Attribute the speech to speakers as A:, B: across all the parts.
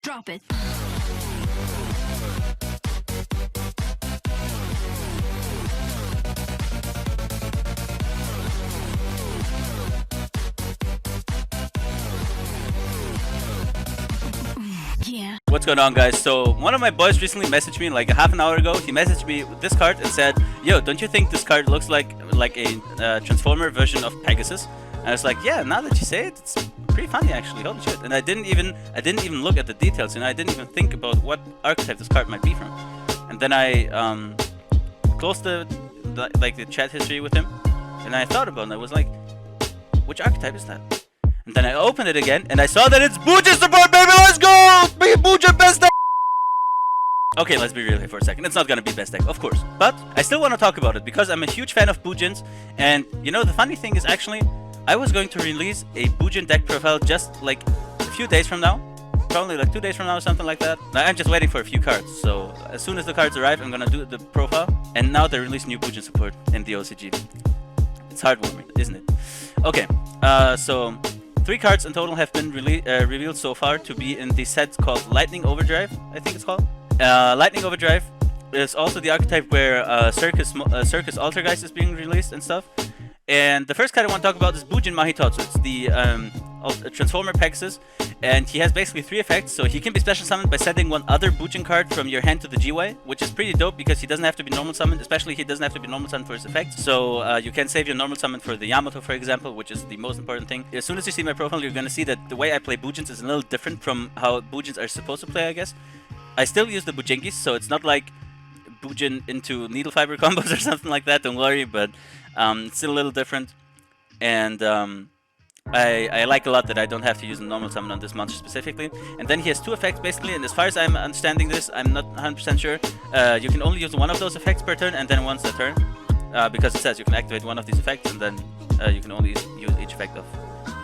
A: Drop it. Yeah.
B: What's going on, guys? So one of my boys recently messaged me like a half an hour ago. He messaged me with this card and said, "Yo, don't you think this card looks like a Transformer version of Pegasus?" And I was like, "Yeah, now that you say it, it's pretty funny actually. Holy shit!" And I didn't even look at the details. I didn't even think about what archetype this card might be from. And then I closed the chat history with him, and I thought about it. And I was like, "Which archetype is that?" And then I opened it again, and I saw that it's Bujin Support, baby! Let's go! Be Bujin best deck! Okay, let's be real here for a second. It's not gonna be best deck, of course. But I still want to talk about it, because I'm a huge fan of Bujins. And, you know, the funny thing is actually, I was going to release a Bujin deck profile just, like, a few days from now. Probably, like, 2 days from now or something like that. Now, I'm just waiting for a few cards. So, as soon as the cards arrive, I'm gonna do the profile. And now they release new Bujin Support in the OCG. It's heartwarming, isn't it? Okay, so... 3 cards in total have been revealed so far to be in the set called Lightning Overdrive, I think it's called. Lightning Overdrive is also the archetype where Circus Altergeist is being released and stuff. And the first card I want to talk about is Bujin Mahitotsu. It's the Transformer Pegasus, and he has basically 3 effects. So he can be special summoned by sending one other Bujin card from your hand to the GY, which is pretty dope because he doesn't have to be normal summoned, especially he doesn't have to be normal summoned for his effects. So you can save your normal summon for the Yamato, for example, which is the most important thing. As soon as you see my profile, you're going to see that the way I play Bujins is a little different from how Bujins are supposed to play, I guess. I still use the Bujingis, so it's not like Bujin into needle fiber combos or something like that, don't worry, but it's still a little different. And I like a lot that I don't have to use a normal summon on this monster specifically. And then he has 2 effects basically, and as far as I'm understanding this, I'm not 100% sure. You can only use one of those effects per turn, and then once a turn. Because it says you can activate one of these effects, and then you can only use each effect of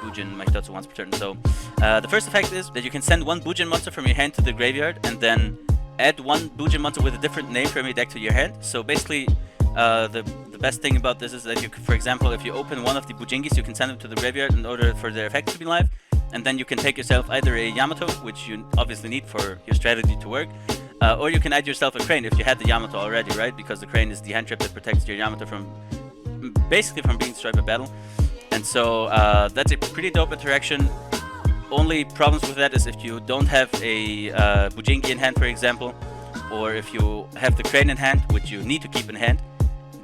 B: Bujin Mahitotsu once per turn. So the first effect is that you can send one Bujin monster from your hand to the graveyard, and then add one Bujin monster with a different name from your deck to your hand. So basically, the best thing about this is that you, for example, if you open one of the Bujingis, you can send them to the graveyard in order for their effects to be live, and then you can take yourself either a Yamato, which you obviously need for your strategy to work, or you can add yourself a Crane if you had the Yamato already, right? Because the Crane is the hand trap that protects your Yamato from basically from being destroyed by battle. And so that's a pretty dope interaction. Only problems with that is if you don't have a Bujingi in hand, for example, or if you have the Crane in hand, which you need to keep in hand,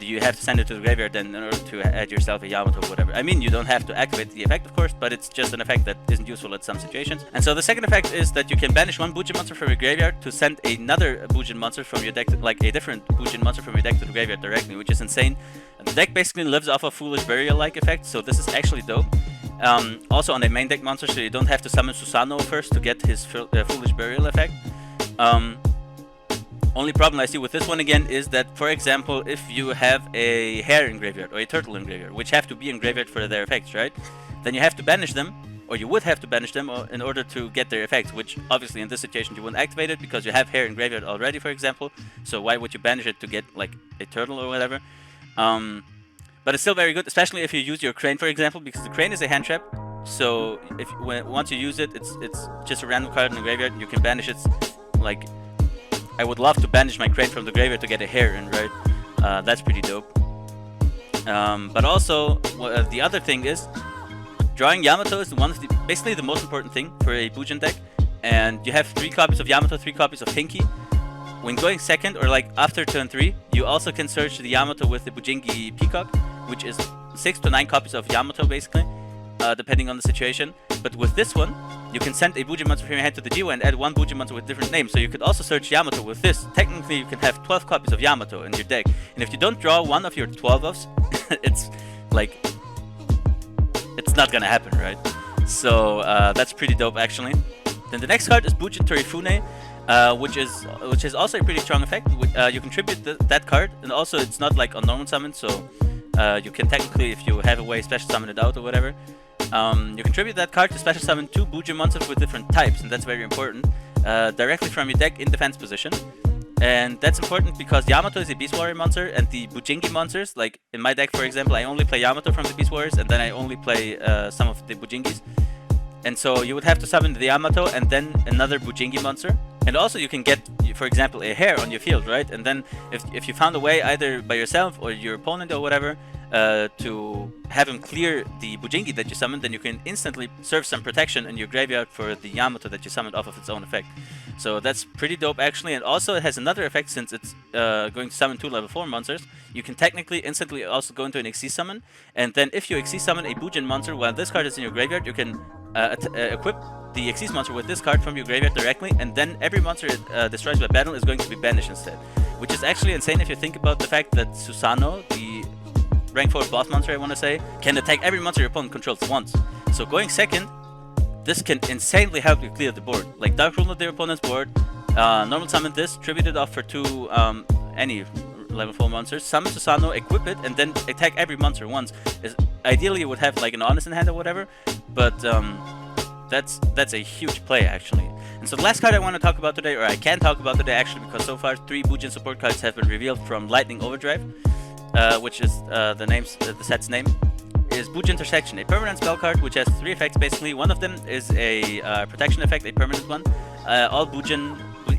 B: you have to send it to the graveyard then in order to add yourself a Yamato or whatever. I mean, you don't have to activate the effect, of course, but it's just an effect that isn't useful at some situations. And so the second effect is that you can banish one Bujin monster from your graveyard to send another Bujin monster from your deck, like a different Bujin monster from your deck to the graveyard directly, which is insane. The deck basically lives off a Foolish Burial-like effect, so this is actually dope. Also on a main deck monster, so you don't have to summon Susano first to get his Foolish Burial effect. Only problem I see with this one again is that, for example, if you have a hare in graveyard or a turtle in graveyard, which have to be in graveyard for their effects, right? Then you have to banish them, or you would have to banish them in order to get their effects, which obviously in this situation you wouldn't activate it because you have hare in graveyard already, for example. So why would you banish it to get like a turtle or whatever? But it's still very good, especially if you use your Crane, for example, because the Crane is a hand trap. So once you use it, it's just a random card in the graveyard, and you can banish it. Like, I would love to banish my Crane from the graveyard to get a hare in, right? That's pretty dope. But also, the other thing is, drawing Yamato is basically the most important thing for a Bujin deck. And you have 3 copies of Yamato, 3 copies of Pinky. When going second, or like after turn 3, you also can search the Yamato with the Bujingi Peacock, which is 6 to 9 copies of Yamato basically, depending on the situation. But with this one, you can send a Bujin monster from your hand to the GY and add one Bujin monster with different names. So you could also search Yamato with this. Technically, you can have 12 copies of Yamato in your deck. And if you don't draw one of your 12-ofs, it's like, it's not gonna happen, right? So that's pretty dope, actually. Then the next card is Bujin Torifune, which is also a pretty strong effect. You contribute that card, and also it's not like on normal summon, so you can technically, if you have a way, special summon it out or whatever. You contribute that card to special summon 2 Bujin monsters with different types, and that's very important, directly from your deck in defense position. And that's important because Yamato is a Beast Warrior monster, and the Bujingi monsters, like in my deck, for example, I only play Yamato from the Beast Warriors, and then I only play some of the Bujingis. And so you would have to summon the Yamato and then another Bujingi monster. And also you can get, for example, a hair on your field, right? And then if you found a way, either by yourself or your opponent or whatever, to have him clear the Bujingi that you summoned, then you can instantly serve some protection in your graveyard for the Yamato that you summoned off of its own effect. So that's pretty dope actually, and also it has another effect since it's going to summon 2 level 4 monsters. You can technically instantly also go into an XC summon, and then if you XC summon a Bujin monster while this card is in your graveyard, you can equip the Xyz monster with this card from your graveyard directly, and then every monster it destroys by battle is going to be banished instead. Which is actually insane if you think about the fact that Susano, the rank 4 boss monster I want to say, can attack every monster your opponent controls once. So going second, this can insanely help you clear the board. Like Dark Rule of their opponent's board, normal summon this, tribute it off for 2 any level 4 monsters, summon Susano, equip it, and then attack every monster once. Ideally you would have like an Honest in hand or whatever, but that's a huge play actually. And so the last card I want to talk about today, or I can talk about today actually, because so far 3 Bujin support cards have been revealed from Lightning Overdrive, which is the set's name, is Bujin Intersection, a permanent spell card which has 3 effects basically. One of them is a protection effect, a permanent one. All Bujin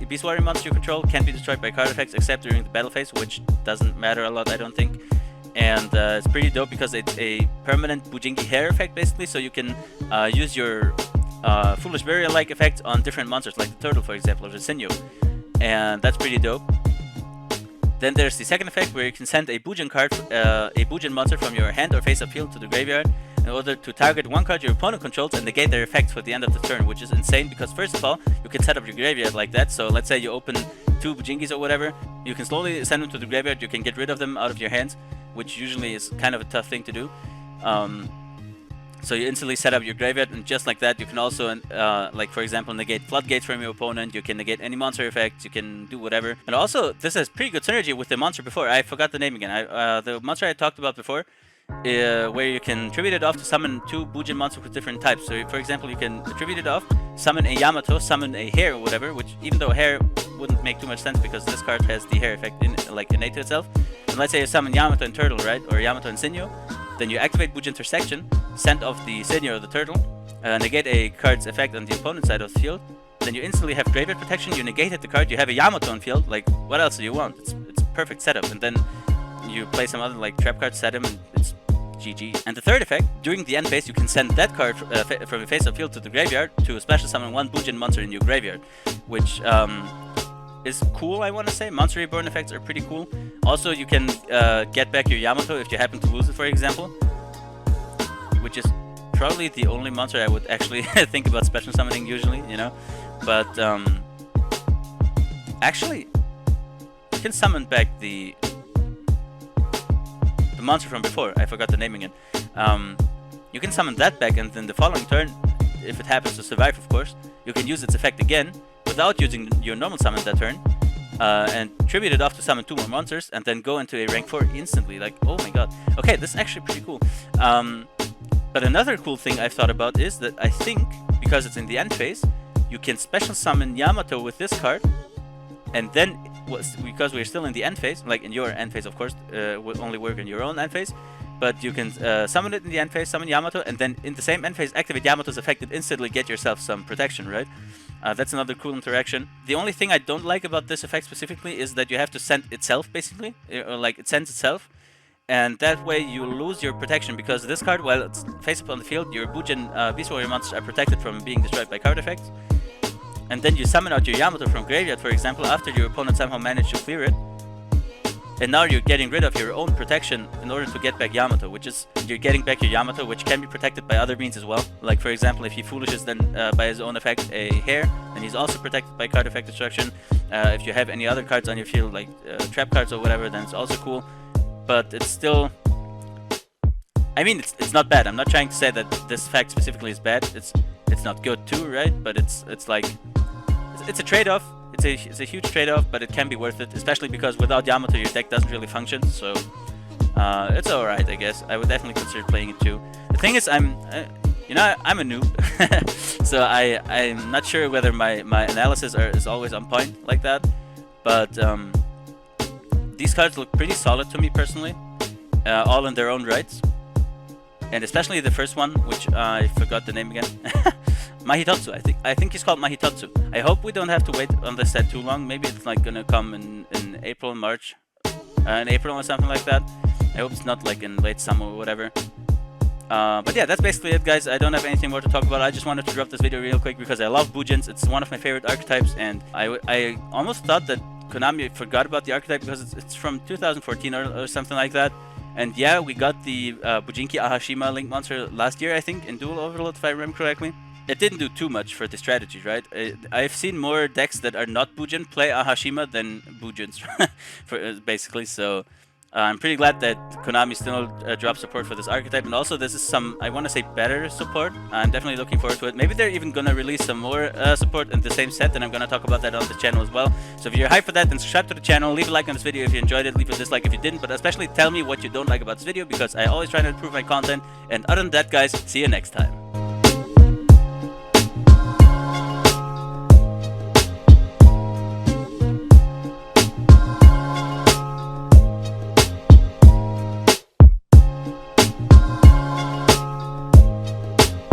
B: Beast Warrior monsters you control can be destroyed by card effects except during the battle phase, which doesn't matter a lot I don't think. And it's pretty dope because it's a permanent Bujingi hair effect basically, so you can use your Foolish Burial-like effect on different monsters like the turtle for example, or the Sinyo, and that's pretty dope. Then there's the second effect where you can send a Bujin card, a Bujin monster from your hand or face-up field to the graveyard in order to target one card your opponent controls and negate their effects for the end of the turn, which is insane because first of all, you can set up your graveyard like that. So let's say you open 2 Bujingis or whatever, you can slowly send them to the graveyard, you can get rid of them out of your hands, which usually is kind of a tough thing to do. So you instantly set up your graveyard, and just like that you can also, like for example, negate floodgates from your opponent, you can negate any monster effects, you can do whatever. And also, this has pretty good synergy with the monster before. I forgot the name again. The monster I talked about before, where you can tribute it off to summon 2 Bujin monsters with different types. So for example, you can tribute it off, summon a Yamato, summon a hair or whatever, which even though hair wouldn't make too much sense because this card has the hair effect innate to itself. And let's say you summon Yamato and Turtle, right? Or Yamato and Sinyo. Then you activate Bujin Intersection, send off the Sinyo or the Turtle, negate a card's effect on the opponent's side of the field. Then you instantly have graveyard protection, you negated the card, you have a Yamato on field, like what else do you want? It's perfect setup. And then you play some other like trap card, set him, and it's GG. And the third effect, during the end phase you can send that card from your face-up field to the graveyard to special summon 1 Bujin monster in your graveyard, which is cool, I want to say. Monster Reborn effects are pretty cool. Also, you can get back your Yamato if you happen to lose it, for example, which is probably the only monster I would actually think about special summoning usually, you know. But actually, you can summon back the monster from before. I forgot the name again. You can summon that back, and then the following turn, if it happens to survive, of course, you can use its effect again without using your normal summon that turn, and tribute it off to summon 2 more monsters, and then go into a rank 4 instantly. Like, oh my god. Okay, this is actually pretty cool. But another cool thing I've thought about is that I think, because it's in the end phase, you can special summon Yamato with this card, and then, because we're still in the end phase, like in your end phase of course, will only work in your own end phase, but you can summon it in the end phase, summon Yamato, and then in the same end phase activate Yamato's effect and instantly get yourself some protection, right? That's another cool interaction. The only thing I don't like about this effect specifically is that you have to send itself basically, or like it sends itself, and that way you lose your protection, because this card, while it's face up on the field, your Bujin Beast Warrior monsters are protected from being destroyed by card effects. And then you summon out your Yamato from graveyard, for example, after your opponent somehow managed to clear it. And now you're getting rid of your own protection in order to get back Yamato, which is, you're getting back your Yamato, which can be protected by other means as well. Like for example, if he foolishes then by his own effect a hair, then he's also protected by card effect destruction. If you have any other cards on your field, like trap cards or whatever, then it's also cool. But it's still, I mean, it's not bad. I'm not trying to say that this fact specifically is bad. It's not good too, right? But it's like, it's a trade-off. It's a huge trade-off, but it can be worth it, especially because without Yamato your deck doesn't really function. So it's alright, I guess. I would definitely consider playing it too. The thing is, I'm a noob, so I'm not sure whether my analysis is always on point like that. But these cards look pretty solid to me personally, all in their own rights, and especially the first one, which I forgot the name again. Mahitotsu. I think he's called Mahitotsu. I hope we don't have to wait on this set too long. Maybe it's like gonna come in April, March, in April or something like that. I hope it's not like in late summer or whatever. But yeah, that's basically it, guys. I don't have anything more to talk about. I just wanted to drop this video real quick because I love Bujins. It's one of my favorite archetypes, and I almost thought that Konami forgot about the archetype because it's from 2014 or something like that. And yeah, we got the Bujinki Ahashima Link Monster last year, I think, in Dual Overload, if I remember correctly. It didn't do too much for the strategy, right? I've seen more decks that are not Bujin play Ahashima than Bujins, basically, so... I'm pretty glad that Konami still dropped support for this archetype, and also this is some, I want to say, better support. I'm definitely looking forward to it. Maybe they're even going to release some more support in the same set, and I'm going to talk about that on the channel as well. So if you're hyped for that, then subscribe to the channel, leave a like on this video if you enjoyed it, leave a dislike if you didn't, but especially tell me what you don't like about this video, because I always try to improve my content. And other than that, guys, see you next time.